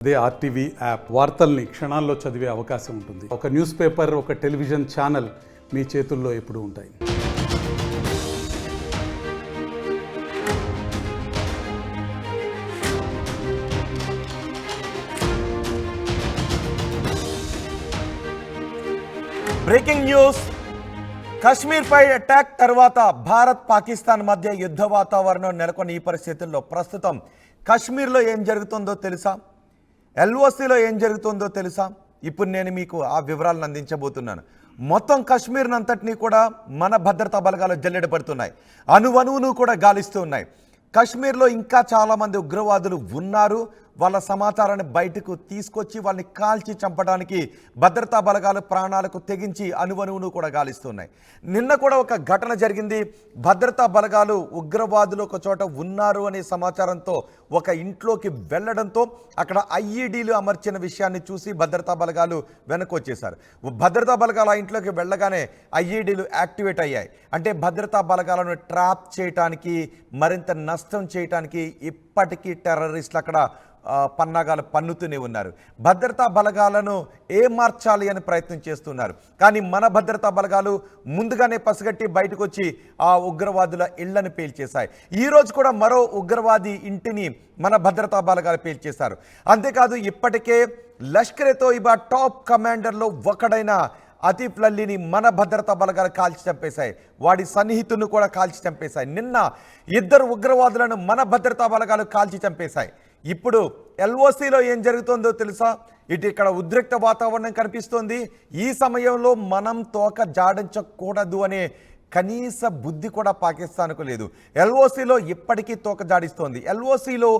అదే RTV app వార్తల్ని క్షణాల్లో చదివే అవకాశం ఉంటుంది. ఒక న్యూస్ పేపర్, ఒక టెలివిజన్ ఛానల్ మీ చేతుల్లో ఎప్పుడూ ఉంటాయి. Breaking news. కశ్మీర్పై అటాక్ తర్వాత భారత్ పాకిస్తాన్ మధ్య యుద్ధ వాతావరణం నెలకొన్న ఈ పరిస్థితుల్లో ప్రస్తుతం కశ్మీర్లో ఏం జరుగుతుందో తెలుసా? ఎల్ఓసిలో ఏం జరుగుతుందో తెలుసా? ఇప్పుడు నేను మీకు ఆ వివరాలను అందించబోతున్నాను. మొత్తం కశ్మీర్ అంతటినీ కూడా మన భద్రతా బలగాలు జల్లెడపడుతున్నాయి. అణువణువును కూడా గాలిస్తూ ఉన్నాయి. కశ్మీర్లో ఇంకా చాలామంది ఉగ్రవాదులు ఉన్నారు. వాళ్ళ సమాచారాన్ని బయటకు తీసుకొచ్చి వాళ్ళని కాల్చి చంపడానికి భద్రతా బలగాలు ప్రాణాలకు తెగించి అణువణువును కూడా గాలిస్తున్నాయి. నిన్న కూడా ఒక ఘటన జరిగింది. భద్రతా బలగాలు ఉగ్రవాదులు ఒక చోట ఉన్నారు అనే సమాచారంతో ఒక ఇంట్లోకి వెళ్ళడంతో అక్కడ ఐఈడీలు అమర్చిన విషయాన్ని చూసి భద్రతా బలగాలు వెనక్కి వచ్చేశారు. భద్రతా బలగాలు ఆ ఇంట్లోకి వెళ్ళగానే ఐఈడీలు యాక్టివేట్ అయ్యాయి. అంటే భద్రతా బలగాలను ట్రాప్ చేయడానికి, మరింత నష్టం చేయడానికి ఇప్పటికీ టెర్రరిస్టులు అక్కడ పన్నాగాలు పన్నుతూనే ఉన్నారు. భద్రతా బలగాలను మార్చాలి అని ప్రయత్నం చేస్తున్నారు. కానీ మన భద్రతా బలగాలు ముందుగానే పసిగట్టి బయటకు వచ్చి ఆ ఉగ్రవాదుల ఇళ్లను పేల్చేశాయి. ఈరోజు కూడా మరో ఉగ్రవాది ఇంటిని మన భద్రతా బలగాలు పేల్చేశారు. అంతేకాదు ఇప్పటికే లష్కరే తోయిబా టాప్ కమాండర్లో ఒకడైన ఆతిఫ్ అలీని మన భద్రతా బలగాలు కాల్చి చంపేశాయి. వాడి సన్నిహితులను కూడా కాల్చి చంపేశాయి. నిన్న ఇద్దరు ఉగ్రవాదులను మన భద్రతా బలగాలు కాల్చి చంపేశాయి. ఇప్పుడు ఎల్ఓసిలో ఏం జరుగుతుందో తెలుసా? ఇక్కడ ఉద్రిక్త వాతావరణం కనిపిస్తోంది. ఈ సమయంలో మనం తోక జాడించకూడదు అనే కనీస బుద్ధి కూడా పాకిస్తాన్కు లేదు. ఎల్ఓసిలో ఇప్పటికీ తోక జాడిస్తోంది. ఎల్ఓసిలో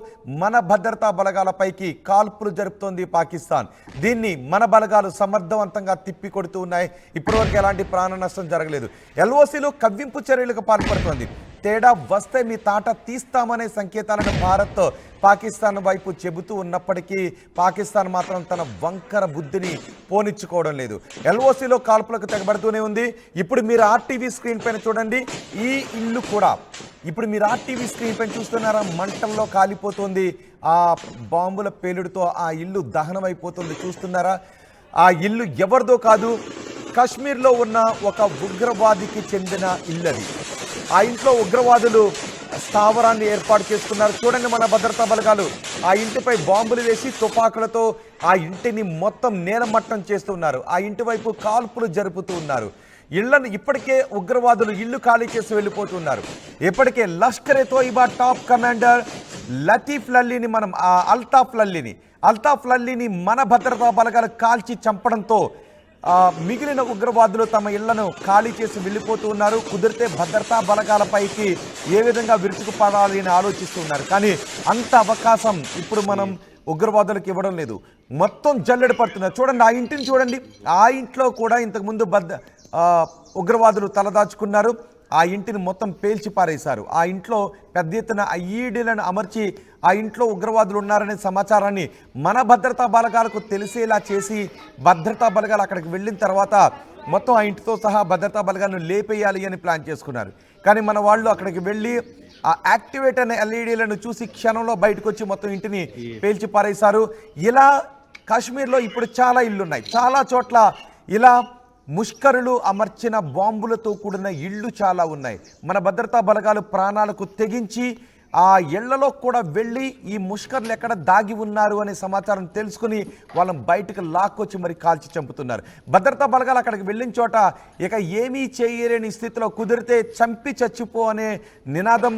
మన భద్రతా బలగాలపైకి కాల్పులు జరుపుతోంది పాకిస్తాన్. దీన్ని మన బలగాలు సమర్థవంతంగా తిప్పి కొడుతూ ఉన్నాయి. ఇప్పటివరకు ఎలాంటి ప్రాణ నష్టం జరగలేదు. ఎల్ఓసిలో కవ్వింపు చర్యలకు పాల్పడుతోంది. తేడా వస్తే మీ తాట తీస్తామనే సంకేతాలను భారత్ పాకిస్తాన్ వైపు చెబుతూ ఉన్నప్పటికీ పాకిస్తాన్ మాత్రం తన వంకర బుద్ధిని పోనిచ్చుకోవడం లేదు. ఎల్ఓసిలో కాల్పులకు తెగబడుతూనే ఉంది. ఇప్పుడు మీరు ఆర్టీవీ స్క్రీన్ పైన చూడండి. ఈ ఇల్లు కూడా ఇప్పుడు మీరు ఆర్టీవీ స్క్రీన్ పైన చూస్తున్నారా? మంటల్లో కాలిపోతుంది. ఆ బాంబుల పేలుడుతో ఆ ఇల్లు దహనం అయిపోతుంది. చూస్తున్నారా? ఆ ఇల్లు ఎవరిదో కాదు, కశ్మీర్లో ఉన్న ఒక ఉగ్రవాదికి చెందిన ఇల్లు అది. ఆ ఇంట్లో ఉగ్రవాదులు స్థావరాన్ని ఏర్పాటు చేసుకున్నారు. చూడండి, మన భద్రతా బలగాలు ఆ ఇంటిపై బాంబులు వేసి తుపాకులతో ఆ ఇంటిని మొత్తం నేలమట్టం చేస్తున్నారు. ఆ ఇంటి వైపు కాల్పులు జరుపుతూ ఉన్నారు. ఇళ్లను ఇప్పటికే ఉగ్రవాదులు ఇల్లు ఖాళీ చేసి వెళ్ళిపోతున్నారు. ఇప్పటికే లష్కరే తోయిబా టాప్ కమాండర్ లతీఫ్ అలీని అల్తాఫ్ అలీని మన భద్రతా బలగాలు కాల్చి చంపడంతో మిగిలిన ఉగ్రవాదులు తమ ఇళ్లను ఖాళీ చేసి వెళ్ళిపోతూ ఉన్నారు. కుదిరితే భద్రతా బలగాలపైకి ఏ విధంగా విరుచుకుపడాలి అని ఆలోచిస్తున్నారు. కానీ అంత అవకాశం ఇప్పుడు మనం ఉగ్రవాదులకు ఇవ్వడం లేదు. మొత్తం జల్లెడ పడుతున్నారు. చూడండి, ఆ ఇంటిని చూడండి. ఆ ఇంట్లో కూడా ఇంతకుముందు ఉగ్రవాదులు తలదాచుకున్నారు. ఆ ఇంటిని మొత్తం పేల్చి పారేశారు. ఆ ఇంట్లో పెద్ద ఎత్తున ఐఈడీలను అమర్చి ఆ ఇంట్లో ఉగ్రవాదులు ఉన్నారనే సమాచారాన్ని మన భద్రతా బలగాలకు తెలిసేలా చేసి భద్రతా బలగాలు అక్కడికి వెళ్ళిన తర్వాత మొత్తం ఆ ఇంటితో సహా భద్రతా బలగాలను లేపేయాలి అని ప్లాన్ చేసుకున్నారు. కానీ మన వాళ్ళు అక్కడికి వెళ్ళి ఆ యాక్టివేట్ అయిన ఎల్ఈడీలను చూసి క్షణంలో బయటకు వచ్చి మొత్తం ఇంటిని పేల్చి పారేశారు. ఇలా కాశ్మీర్లో ఇప్పుడు చాలా ఇళ్ళున్నాయి. చాలా చోట్ల ఇలా ముష్కరులు అమర్చిన బాంబులతో కూడిన ఇళ్ళు చాలా ఉన్నాయి. మన భద్రతా బలగాలు ప్రాణాలకు తెగించి ఆ ఇళ్లలో కూడా వెళ్ళి ఈ ముష్కర్లు ఎక్కడ దాగి ఉన్నారు అనే సమాచారం తెలుసుకుని వాళ్ళని బయటకు లాక్కొచ్చి మరి కాల్చి చంపుతున్నారు. భద్రతా బలగాలు అక్కడికి వెళ్ళిన చోట ఇక ఏమీ చేయలేని స్థితిలో కుదిరితే చంపి చచ్చిపో అనే నినాదం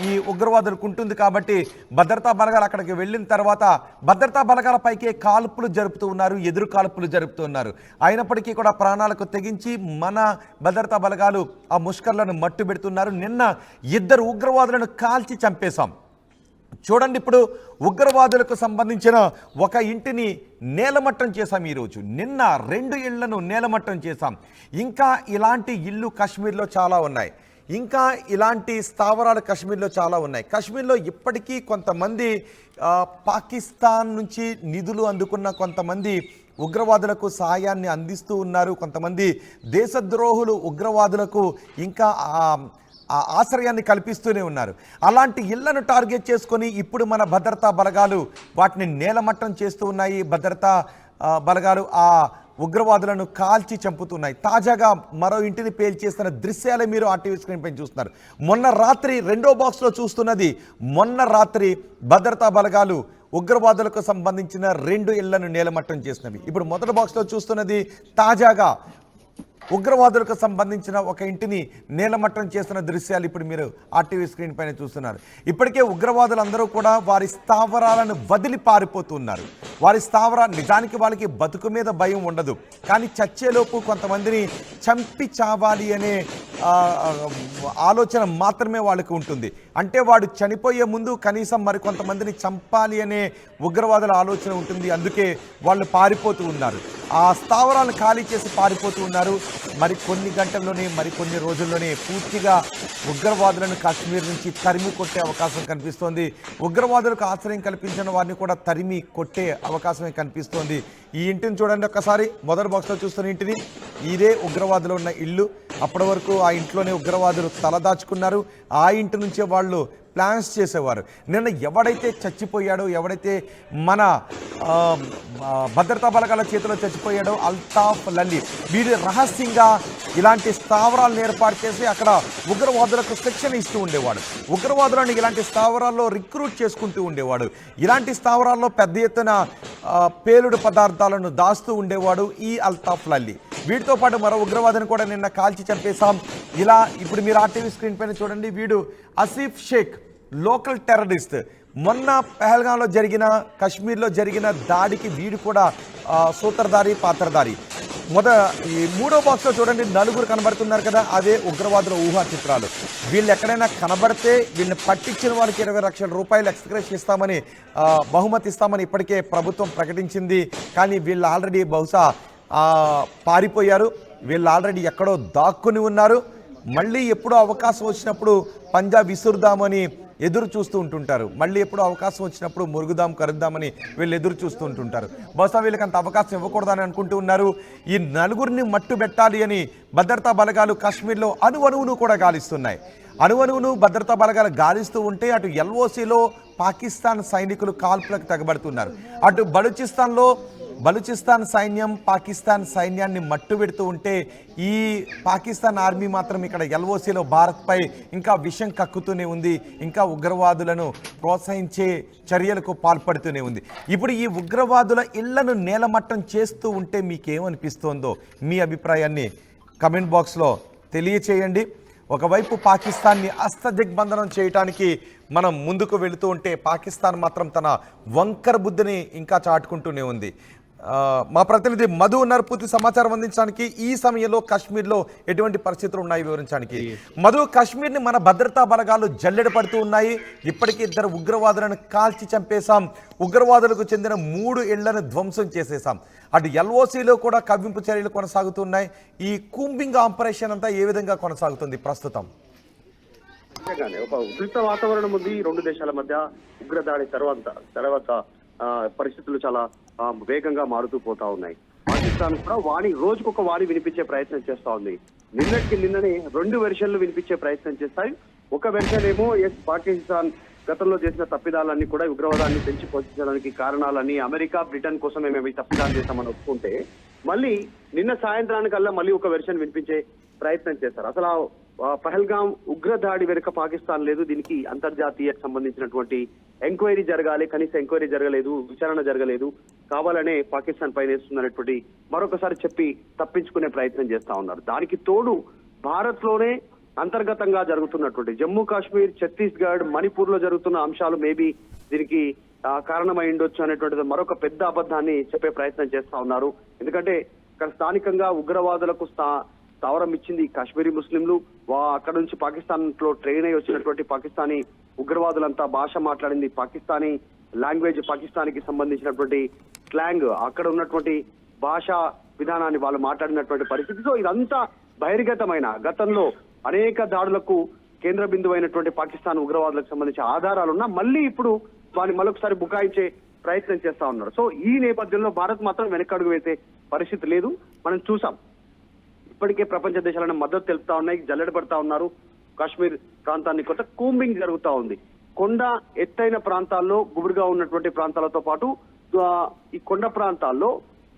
ఈ ఉగ్రవాదులకు ఉంటుంది. కాబట్టి భద్రతా బలగాలు అక్కడికి వెళ్ళిన తర్వాత భద్రతా బలగాలపైకే కాల్పులు జరుపుతూ ఉన్నారు, ఎదురు కాల్పులు జరుపుతూ ఉన్నారు. అయినప్పటికీ కూడా ప్రాణాలకు తెగించి మన భద్రతా బలగాలు ఆ ముష్కర్లను మట్టు పెడుతున్నారు. నిన్న ఇద్దరు ఉగ్రవాదులను కాల్చి చంపేశాం. చూడండి, ఇప్పుడు ఉగ్రవాదులకు సంబంధించిన ఒక ఇంటిని నేలమట్టం చేశాం. ఈరోజు నిన్న 2 ఇళ్లను నేలమట్టం చేశాం. ఇంకా ఇలాంటి ఇళ్ళు కశ్మీర్లో చాలా ఉన్నాయి. ఇంకా ఇలాంటి స్థావరాలు కశ్మీర్లో చాలా ఉన్నాయి. కశ్మీర్లో ఇప్పటికీ కొంతమంది పాకిస్తాన్ నుంచి నిధులు అందుకున్న కొంతమంది ఉగ్రవాదులకు సహాయాన్ని అందిస్తూ ఉన్నారు. కొంతమంది దేశద్రోహులు ఉగ్రవాదులకు ఇంకా ఆశ్రయాన్ని కల్పిస్తూనే ఉన్నారు. అలాంటి ఇళ్లను టార్గెట్ చేసుకొని ఇప్పుడు మన భద్రతా బలగాలు వాటిని నేలమట్టం చేస్తూ ఉన్నాయి. భద్రతా బలగాలు ఆ ఉగ్రవాదులను కాల్చి చంపుతున్నాయి. తాజాగా మరో ఇంటిని పేల్చేస్తున్న దృశ్యాలే మీరు ఆర్టీవీ స్క్రీన్ పైన చూస్తున్నారు. మొన్న రాత్రి రెండో బాక్స్లో చూస్తున్నది మొన్న రాత్రి భద్రతా బలగాలు ఉగ్రవాదులకు సంబంధించిన 2 ఇళ్లను నేలమట్టం చేసినవి. ఇప్పుడు మొదటి బాక్స్లో చూస్తున్నది తాజాగా ఉగ్రవాదులకు సంబంధించిన ఒక ఇంటిని నేలమట్టం చేస్తున్న దృశ్యాలు ఇప్పుడు మీరు ఆర్టీవీ స్క్రీన్ పైన చూస్తున్నారు. ఇప్పటికే ఉగ్రవాదులందరూ కూడా వారి స్థావరాలను వదిలి పారిపోతున్నారు. వారి నిజానికి వాళ్ళకి బతుకు మీద భయం ఉండదు, కానీ చచ్చేలోపు కొంతమందిని చంపి చావాలి అనే ఆలోచన మాత్రమే వాళ్ళకి ఉంటుంది. అంటే వాడు చనిపోయే ముందు కనీసం మరికొంతమందిని చంపాలి అనే ఉగ్రవాదుల ఆలోచన ఉంటుంది. అందుకే వాళ్ళు పారిపోతూ ఉన్నారు. ఆ స్థావరాలను ఖాళీ చేసి పారిపోతూ ఉన్నారు. మరి కొన్ని గంటల్లోనే మరికొన్ని రోజుల్లోనే పూర్తిగా ఉగ్రవాదులను కాశ్మీర్ నుంచి తరిమి కొట్టే అవకాశం కనిపిస్తోంది. ఉగ్రవాదులకు ఆశ్రయం కల్పించిన వారిని కూడా తరిమి కొట్టే అవకాశమే కనిపిస్తోంది. ఈ ఇంటిని చూడండి ఒక్కసారి. మొదటి బాక్స్లో చూస్తున్న ఇంటిని, ఇదే ఉగ్రవాదులు ఉన్న ఇల్లు. అప్పటి వరకు ఆ ఇంట్లోనే ఉగ్రవాదులు తలదాచుకున్నారు. ఆ ఇంటి నుంచే వాళ్ళు ప్లాన్స్ చేసేవారు. నిన్న ఎవడైతే చచ్చిపోయాడో, ఎవడైతే మన భద్రతా బలగాల చేతిలో చచ్చిపోయాడో అల్తాఫ్ లల్లీ, వీడు రహస్యంగా ఇలాంటి స్థావరాలను ఏర్పాటు చేసి అక్కడ ఉగ్రవాదులకు శిక్షణ ఇస్తూ ఉండేవాడు. ఉగ్రవాదులను ఇలాంటి స్థావరాల్లో రిక్రూట్ చేసుకుంటూ ఉండేవాడు. ఇలాంటి స్థావరాల్లో పెద్ద ఎత్తున పేలుడు పదార్థాలను దాస్తూ ఉండేవాడు ఈ అల్తాఫ్ లల్లీ. వీటితో పాటు మరో ఉగ్రవాదిని కూడా నిన్న కాల్చి చంపేశాం. ఇలా ఇప్పుడు మీరు ఆర్టీవీ స్క్రీన్ పైన చూడండి. వీడు ఆసిఫ్ షేక్, లోకల్ టెర్రరిస్ట్. మొన్న పహల్గాంలో జరిగిన, కశ్మీర్లో జరిగిన దాడికి వీడు కూడా సూత్రధారి, పాత్రధారి. ఈ మూడో బాక్స్లో చూడండి, 4 కనబడుతున్నారు కదా, అదే ఉగ్రవాదుల ఊహా చిత్రాలు. వీళ్ళు ఎక్కడైనా కనబడితే వీళ్ళని పట్టించిన వారికి 20 లక్షల రూపాయలు ఎక్స్గ్రేష్ ఇస్తామని, బహుమతి ఇస్తామని ఇప్పటికే ప్రభుత్వం ప్రకటించింది. కానీ వీళ్ళు ఆల్రెడీ బహుశా పారిపోయారు. వీళ్ళు ఆల్రెడీ ఎక్కడో దాక్కుని ఉన్నారు. మళ్ళీ ఎప్పుడో అవకాశం వచ్చినప్పుడు పంజాబ్ విసురుదామని ఎదురు చూస్తూ ఉంటుంటారు. మళ్ళీ ఎప్పుడు అవకాశం వచ్చినప్పుడు మురుగుదాం, కరుద్దామని వీళ్ళు ఎదురు చూస్తూ ఉంటుంటారు. బహుశా వీళ్ళకి అంత అవకాశం ఇవ్వకూడదని అనుకుంటూ ఉన్నారు. ఈ 4 మట్టు పెట్టాలి అని భద్రతా బలగాలు కాశ్మీర్లో అణువణువును కూడా గాలిస్తున్నాయి. అణువణువును భద్రతా బలగాలు గాలిస్తూ ఉంటే అటు ఎల్ఓసిలో పాకిస్తాన్ సైనికులు కాల్పులకు తెగబడుతున్నారు. అటు బలూచిస్తాన్ సైన్యం పాకిస్తాన్ సైన్యాన్ని మట్టు పెడుతూ ఉంటే ఈ పాకిస్తాన్ ఆర్మీ మాత్రం ఇక్కడ ఎల్ఓసిలో భారత్పై ఇంకా విషం కక్కుతూనే ఉంది. ఇంకా ఉగ్రవాదులను ప్రోత్సహించే చర్యలకు పాల్పడుతూనే ఉంది. ఇప్పుడు ఈ ఉగ్రవాదుల ఇళ్లను నేలమట్టం చేస్తూ ఉంటే మీకేమనిపిస్తోందో మీ అభిప్రాయాన్ని కమెంట్ బాక్స్లో తెలియచేయండి. ఒకవైపు పాకిస్తాన్ని అస్తదిగ్బంధనం చేయడానికి మనం ముందుకు వెళుతూ ఉంటే పాకిస్తాన్ మాత్రం తన వంకర బుద్ధిని ఇంకా చాటుకుంటూనే ఉంది. మా ప్రతినిధి మధు ఉన్నారు పూర్తి సమాచారం అందించడానికి. ఈ సమయంలో కాశ్మీర్లో ఎటువంటి పరిస్థితులు ఉన్నాయి వివరించడానికి. మధు, కాశ్మీర్ని మన భద్రతా బలగాలు జల్లెడ పడుతూ ఉన్నాయి. ఇప్పటికీ 2 ఉగ్రవాదులను కాల్చి చంపేశాం. ఉగ్రవాదులకు చెందిన 3 ఇళ్లను ధ్వంసం చేసేసాం. అటు ఎల్ఓసిలో కూడా కవ్వింపు చర్యలు కొనసాగుతున్నాయి. ఈ కూంబింగ్ ఆపరేషన్ అంతా ఏ విధంగా కొనసాగుతుంది ప్రస్తుతం? ఒక ఉద్రిక్త వాతావరణం ఉంది 2 దేశాల మధ్య. ఉగ్రదాడి తర్వాత పరిస్థితులు చాలా వేగంగా మారుతూ పోతా ఉన్నాయి. పాకిస్తాన్ కూడా రోజుకొక వాణి వినిపించే ప్రయత్నం చేస్తా ఉంది. నిన్ననే 2 వెర్షన్లు వినిపించే ప్రయత్నం చేస్తాయి. ఒక వెర్షన్ ఏమో పాకిస్తాన్ గతంలో చేసిన తప్పిదాలన్నీ కూడా ఉగ్రవాదాన్ని పెంచి పోషించడానికి కారణాలని, అమెరికా బ్రిటన్ కోసం మేము ఈ తప్పిదాలు చేస్తామని ఒప్పుకుంటే, మళ్ళీ నిన్న సాయంత్రానికల్లా మళ్ళీ ఒక వెర్షన్ వినిపించే ప్రయత్నం చేస్తారు. అసలు పహల్గాం ఉగ్రదాడి వెనుక పాకిస్తాన్ లేదు, దీనికి అంతర్జాతీయ సంబంధించినటువంటి ఎంక్వైరీ జరగాలి, కనీస ఎంక్వైరీ జరగలేదు, విచారణ జరగలేదు, కావాలనే పాకిస్తాన్ పైన వేస్తున్నటువంటి మరొకసారి చెప్పి తప్పించుకునే ప్రయత్నం చేస్తా ఉన్నారు. దానికి తోడు భారత్ లోనే అంతర్గతంగా జరుగుతున్నటువంటి జమ్మూ కాశ్మీర్, ఛత్తీస్గఢ్, మణిపూర్ లో జరుగుతున్న అంశాలు మేబీ దీనికి కారణమై ఉండొచ్చు అనేటువంటిది మరొక పెద్ద అబద్ధాన్ని చెప్పే ప్రయత్నం చేస్తా ఉన్నారు. ఎందుకంటే ఇక్కడ స్థానికంగా ఉగ్రవాదులకు స్థావరం ఇచ్చింది కాశ్మీరీ ముస్లింలు. అక్కడ నుంచి పాకిస్తాన్ లో ట్రైన్ అయి వచ్చినటువంటి పాకిస్తానీ ఉగ్రవాదులంతా భాష మాట్లాడింది పాకిస్తానీ లాంగ్వేజ్, పాకిస్తాన్కి సంబంధించినటువంటి స్లాంగ్, అక్కడ ఉన్నటువంటి భాషా విధానాన్ని వాళ్ళు మాట్లాడినటువంటి పరిస్థితి. సో ఇదంతా బహిర్గతమైన, గతంలో అనేక దాడులకు కేంద్ర బిందువు అయినటువంటి పాకిస్తాన్ ఉగ్రవాదులకు సంబంధించిన ఆధారాలున్నా మళ్ళీ ఇప్పుడు వారిని మరొకసారి బుకాయించే ప్రయత్నం చేస్తా ఉన్నారు. సో ఈ నేపథ్యంలో భారత్ మాత్రం వెనకడుగు వేసే పరిస్థితి లేదు. మనం చూసాం, ఇప్పటికే ప్రపంచ దేశాలను మద్దతు తెలుపుతా ఉన్నాయి, జల్లెడ పడతా ఉన్నారు. కాశ్మీర్ ప్రాంతాన్ని కొంత కూంబింగ్ జరుగుతా ఉంది. కొండ ఎత్తైన ప్రాంతాల్లో గుబురుగా ఉన్నటువంటి ప్రాంతాలతో పాటు ఈ కొండ ప్రాంతాల్లో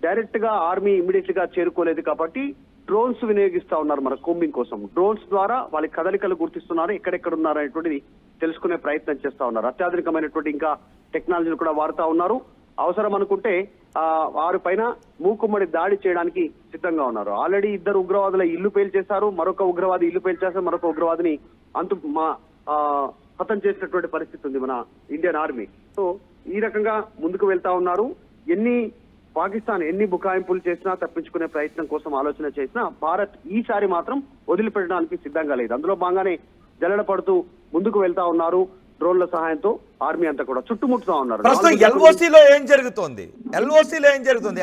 డైరెక్ట్ గా ఆర్మీ ఇమీడియట్ గా చేరుకోలేదు కాబట్టి డ్రోన్స్ వినియోగిస్తా ఉన్నారు మన కూంబింగ్ కోసం. డ్రోన్స్ ద్వారా వాళ్ళ కదలికలు గుర్తిస్తున్నారు, ఎక్కడెక్కడ ఉన్నారు అనేటువంటిది తెలుసుకునే ప్రయత్నం చేస్తా ఉన్నారు. అత్యాధునికమైనటువంటి ఇంకా టెక్నాలజీని కూడా వాడుతా ఉన్నారు. అవసరం అనుకుంటే వారి పైన మూకుమ్మడి దాడి చేయడానికి సిద్ధంగా ఉన్నారు. ఆల్రెడీ 2 ఉగ్రవాదుల ఇల్లు పేల్చేశారు, మరొక ఉగ్రవాది ఇల్లు పేల్చేశారు, మరొక ఉగ్రవాదిని హతం చేసినటువంటి పరిస్థితి ఉంది మన ఇండియన్ ఆర్మీ. సో ఈ రకంగా ముందుకు వెళ్తా ఉన్నారు. పాకిస్తాన్ ఎన్ని బుకాయింపులు చేసినా, తప్పించుకునే ప్రయత్నం కోసం ఆలోచన చేసినా భారత్ ఈసారి మాత్రం వదిలిపెట్టడానికి సిద్ధంగా లేదు. అందులో భాగంగానే జల్లెడ పడుతూ ముందుకు వెళ్తా ఉన్నారు. డ్రోన్ల సహాయంతో ఆర్మీ అంతా కూడా చుట్టుముట్టుతా ఉన్నారు. ప్రస్తుతం ఎల్ఓసిలో ఏం జరుగుతుంది?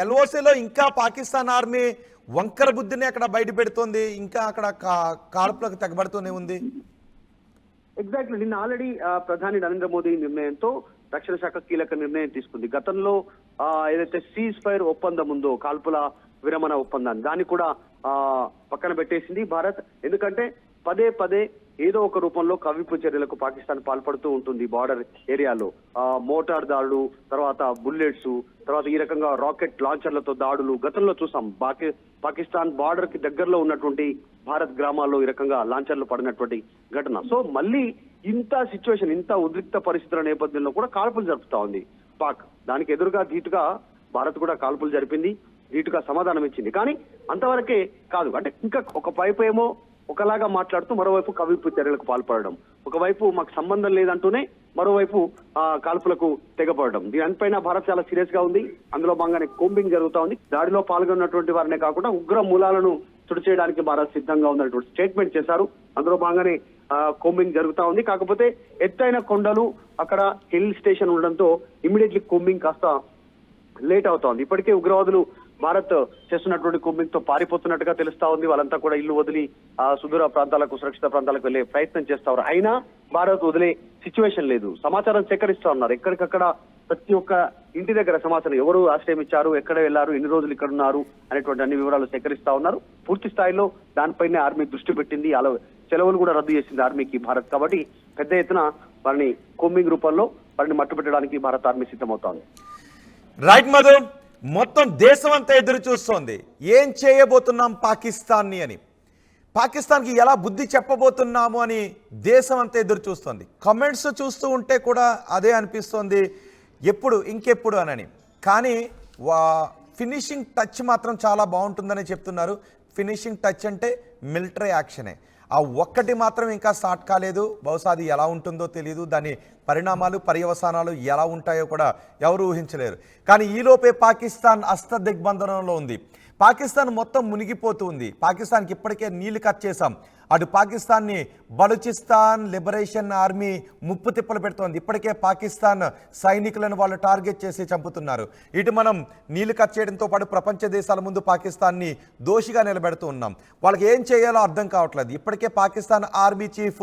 ఎల్ఓసిలో ఇంకా పాకిస్తాన్ ఆర్మీ వంకర బుద్ధిని అక్కడ బయట పెడుతోంది, ఇంకా అక్కడ కాల్పులకు తెగబడుతూనే ఉంది. ఎగ్జాక్ట్లీ. నిన్న ఆల్రెడీ ప్రధాని నరేంద్ర మోదీ నిర్ణయంతో రక్షణ శాఖ కీలక నిర్ణయం తీసుకుంది. గతంలో ఏదైతే సీజ్ ఫైర్ ఒప్పందం ఉందో, కాల్పుల విరమణ ఒప్పందాన్ని, దాన్ని కూడా పక్కన పెట్టేసింది భారత్. ఎందుకంటే పదే ఏదో ఒక రూపంలో కవ్వింపు చర్యలకు పాకిస్తాన్ పాల్పడుతూ ఉంటుంది. బార్డర్ ఏరియాలో మోటార్ దాడులు, తర్వాత బుల్లెట్స్, తర్వాత ఈ రకంగా రాకెట్ లాంచర్లతో దాడులు గతంలో చూసాం. పాకిస్తాన్ బార్డర్ కి దగ్గరలో ఉన్నటువంటి భారత్ గ్రామాల్లో ఈ రకంగా లాంచర్లు పడినటువంటి ఘటన. సో మళ్ళీ ఇంత సిచ్యువేషన్, ఇంత ఉద్రిక్త పరిస్థితుల నేపథ్యంలో కూడా కాల్పులు జరుపుతా ఉంది పాక్. దానికి ఎదురుగా ధీటుగా భారత్ కూడా కాల్పులు జరిపింది, ధీటుగా సమాధానం ఇచ్చింది. కానీ అంతవరకే కాదు. అంటే ఇంకా ఒక వైపు ఏమో ఒకలాగా మాట్లాడుతూ మరోవైపు కవ్వింపు చర్యలకు పాల్పడడం, ఒకవైపు మాకు సంబంధం లేదంటూనే మరోవైపు కాల్పులకు తెగపడడం. దీనిపైన భారత్ చాలా సీరియస్ గా ఉంది. అందులో భాగంగానే కూంబింగ్ జరుగుతా ఉంది. దాడిలో పాల్గొన్నటువంటి వారినే కాకుండా ఉగ్ర మూలాలను తుడిచేయడానికి భారత్ సిద్ధంగా ఉందనేటువంటి స్టేట్మెంట్ చేశారు. అందులో భాగంగానే కూంబింగ్ జరుగుతా ఉంది. కాకపోతే ఎత్తైన కొండలు, అక్కడ హిల్ స్టేషన్ ఉండడంతో ఇమీడియట్లీ కూంబింగ్ కాస్త లేట్ అవుతోంది. ఇప్పటికే ఉగ్రవాదులు భారత్ చేస్తున్నటువంటి కూంబింగ్ తో పారిపోతున్నట్టుగా తెలుస్తా ఉంది. వాళ్ళంతా కూడా ఇల్లు వదిలి సుదూర ప్రాంతాలకు, సురక్షిత ప్రాంతాలకు వెళ్లే ప్రయత్నం చేస్తారు. అయినా భారత్ వదిలే సిచ్యువేషన్ లేదు. సమాచారం సేకరిస్తా ఉన్నారు. ఎక్కడికక్కడ ప్రతి ఒక్క ఇంటి దగ్గర సమాచారం, ఎవరు ఆశ్రయం ఇచ్చారు, ఎక్కడ వెళ్లారు, ఎన్ని రోజులు ఇక్కడ ఉన్నారు అనేటువంటి అన్ని వివరాలు సేకరిస్తా ఉన్నారు. పూర్తి స్థాయిలో దానిపైనే ఆర్మీ దృష్టి పెట్టింది. సెలవులు కూడా రద్దు చేసింది ఆర్మీకి భారత్. కాబట్టి పెద్ద ఎత్తున వారిని కూంబింగ్ రూపంలో వారిని మట్టుపెట్టడానికి భారత ఆర్మీ సిద్ధమవుతోంది. రైట్ మధు, మొత్తం దేశం అంతా ఎదురు చూస్తోంది ఏం చేయబోతున్నాం పాకిస్తాన్ని అని, పాకిస్తాన్కి ఎలా బుద్ధి చెప్పబోతున్నాము అని దేశం అంతా ఎదురు చూస్తోంది. కమెంట్స్ చూస్తూ ఉంటే కూడా అదే అనిపిస్తోంది, ఎప్పుడు ఇంకెప్పుడు అనని. కానీ ఫినిషింగ్ టచ్ మాత్రం చాలా బాగుంటుందని చెప్తున్నారు. ఫినిషింగ్ టచ్ అంటే మిలిటరీ యాక్షనే. ఆ ఒక్కటి మాత్రం ఇంకా స్టార్ట్ కాలేదు. బహుశా అది ఎలా ఉంటుందో తెలియదు. దాని పరిణామాలు, పర్యవసానాలు ఎలా ఉంటాయో కూడా ఎవరు ఊహించలేరు. కానీ ఈలోపే పాకిస్తాన్ అష్టదిగ్బంధనంలో ఉంది. పాకిస్తాన్ మొత్తం మునిగిపోతూ ఉంది. పాకిస్తాన్కి ఇప్పటికే నీళ్లు కట్ చేశాం. అటు పాకిస్తాన్ని బలూచిస్తాన్ లిబరేషన్ ఆర్మీ ముప్పు తిప్పలు పెడుతోంది. ఇప్పటికే పాకిస్తాన్ సైనికులను వాళ్ళు టార్గెట్ చేసి చంపుతున్నారు. ఇటు మనం నీళ్లు కట్ చేయడంతో పాటు ప్రపంచ దేశాల ముందు పాకిస్తాన్ని దోషిగా నిలబెడుతూ ఉన్నాం. వాళ్ళకి ఏం చేయాలో అర్థం కావట్లేదు. ఇప్పటికే పాకిస్తాన్ ఆర్మీ చీఫ్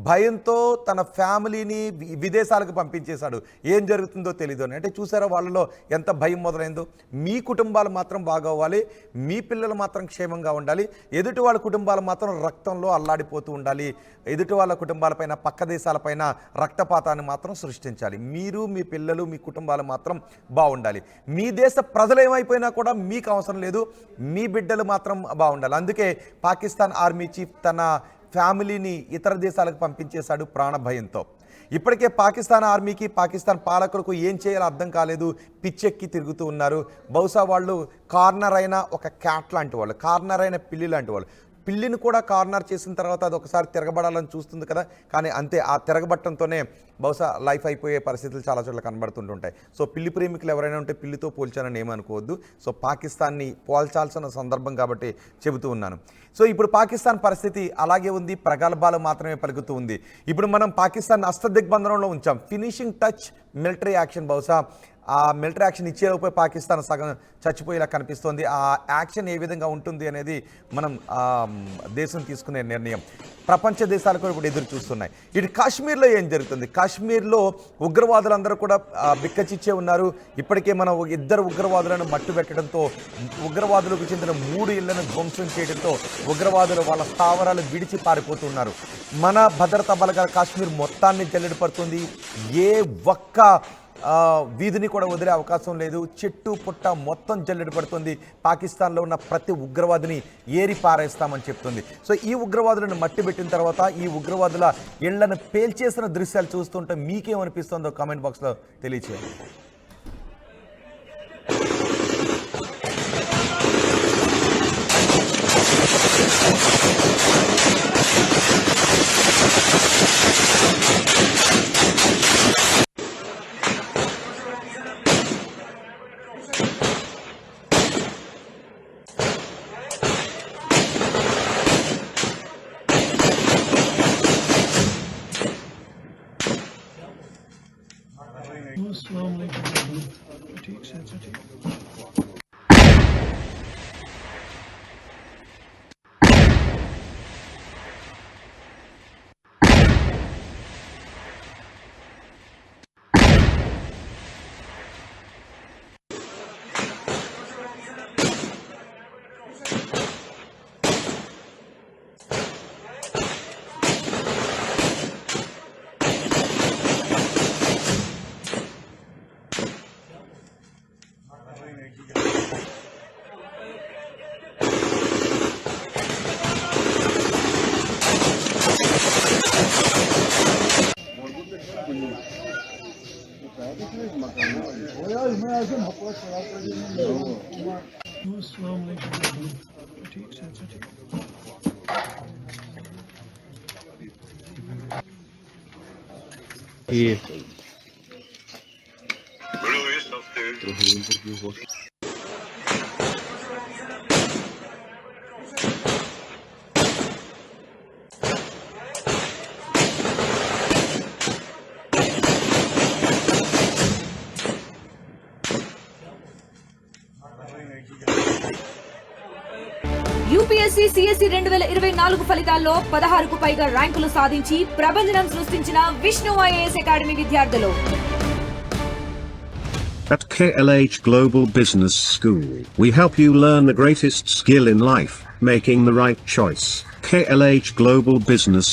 భయంతో తన ఫ్యామిలీని విదేశాలకు పంపించేశాడు. ఏం జరుగుతుందో తెలీదు అని. అంటే చూసారా వాళ్ళలో ఎంత భయం మొదలైందో. మీ కుటుంబాలు మాత్రం బాగోవాలి, మీ పిల్లలు మాత్రం క్షేమంగా ఉండాలి, ఎదుటి వాళ్ళ కుటుంబాలు మాత్రం రక్తంలో అల్లాడిపోతూ ఉండాలి, ఎదుటి వాళ్ళ కుటుంబాలపైన, పక్క దేశాలపైన రక్తపాతాన్ని మాత్రం సృష్టించాలి. మీరు, మీ పిల్లలు, మీ కుటుంబాలు మాత్రం బాగుండాలి. మీ దేశ ప్రజలు ఏమైపోయినా కూడా మీకు అవసరం లేదు, మీ బిడ్డలు మాత్రం బాగుండాలి. అందుకే పాకిస్తాన్ ఆర్మీ చీఫ్ తన ఫ్యామిలీని ఇతర దేశాలకు పంపించేశాడు ప్రాణభయంతో. ఇప్పటికే పాకిస్తాన్ ఆర్మీకి, పాకిస్తాన్ పాలకులకు ఏం చేయాలో అర్థం కాలేదు, పిచ్చెక్కి తిరుగుతూ ఉన్నారు. బహుశా వాళ్ళు కార్నర్ అయిన ఒక క్యాట్ లాంటి వాళ్ళు, కార్నర్ అయిన పిల్లి లాంటి వాళ్ళు. పిల్లిని కూడా కార్నర్ చేసిన తర్వాత అది ఒకసారి తిరగబడాలని చూస్తుంది కదా, కానీ అంతే, ఆ తిరగబట్టంతోనే బహుశా లైఫ్ అయిపోయే పరిస్థితులు చాలా చోట్ల కనబడుతుంటుంటాయి. సో పిల్లి ప్రేమికులు ఎవరైనా ఉంటే పిల్లితో పోల్చానని ఏమనుకోవద్దు. సో పాకిస్తాన్ని పోల్చాల్సిన సందర్భం కాబట్టి చెబుతూ ఉన్నాను. సో ఇప్పుడు పాకిస్తాన్ పరిస్థితి అలాగే ఉంది, ప్రగల్భాలు మాత్రమే పలుకుతూ ఉంది. ఇప్పుడు మనం పాకిస్తాన్ అష్టదిగ్బంధనంలో ఉంచాం. ఫినిషింగ్ టచ్ మిలిటరీ యాక్షన్ బహుశా ఆ మిలిటరీ యాక్షన్ ఇచ్చేలోపే పాకిస్తాన్ సగం చచ్చిపోయేలా కనిపిస్తోంది. ఆ యాక్షన్ ఏ విధంగా ఉంటుంది అనేది మనం దేశం తీసుకునే నిర్ణయం. ప్రపంచ దేశాలు కూడా ఇప్పుడు ఎదురు చూస్తున్నాయి. ఇటు కాశ్మీర్లో ఏం జరుగుతుంది? కాశ్మీర్లో ఉగ్రవాదులందరూ కూడా బిక్కచిచ్చే ఉన్నారు. ఇప్పటికే మనం 2 ఉగ్రవాదులను మట్టుబెట్టడంతో, ఉగ్రవాదులకు చెందిన 3 ఇళ్లను ధ్వంసం చేయడంతో ఉగ్రవాదులు వాళ్ళ స్థావరాలు విడిచి పారిపోతున్నారు. మన భద్రతా బలగాల కాశ్మీర్ మొత్తాన్ని జల్లెడ పడుతుంది. ఏ ఒక్క వీధిని కూడా వదిలే అవకాశం లేదు. చెట్టు పుట్ట మొత్తం జల్లెడ పడుతుంది. పాకిస్తాన్లో ఉన్న ప్రతి ఉగ్రవాదిని ఏరి పారేస్తామని చెప్తుంది. సో ఈ ఉగ్రవాదులను మట్టిబెట్టిన తర్వాత ఈ ఉగ్రవాదుల ఇళ్లను పేల్చేసిన దృశ్యాలు చూస్తుంటే మీకేమనిపిస్తుందో కామెంట్ బాక్స్లో తెలియచేయండి. యూపీఎస్సీ సిఎస్సి 2024 ఫలితాల్లో 16కు పైగా ర్యాంకులు సాధించి ప్రభంజనం సృష్టించిన విష్ణు ఐఏఎస్ అకాడమీ విద్యార్థులు. At KLH Global Business School, we help you learn the greatest skill in life, making the right choice. KLH Global Business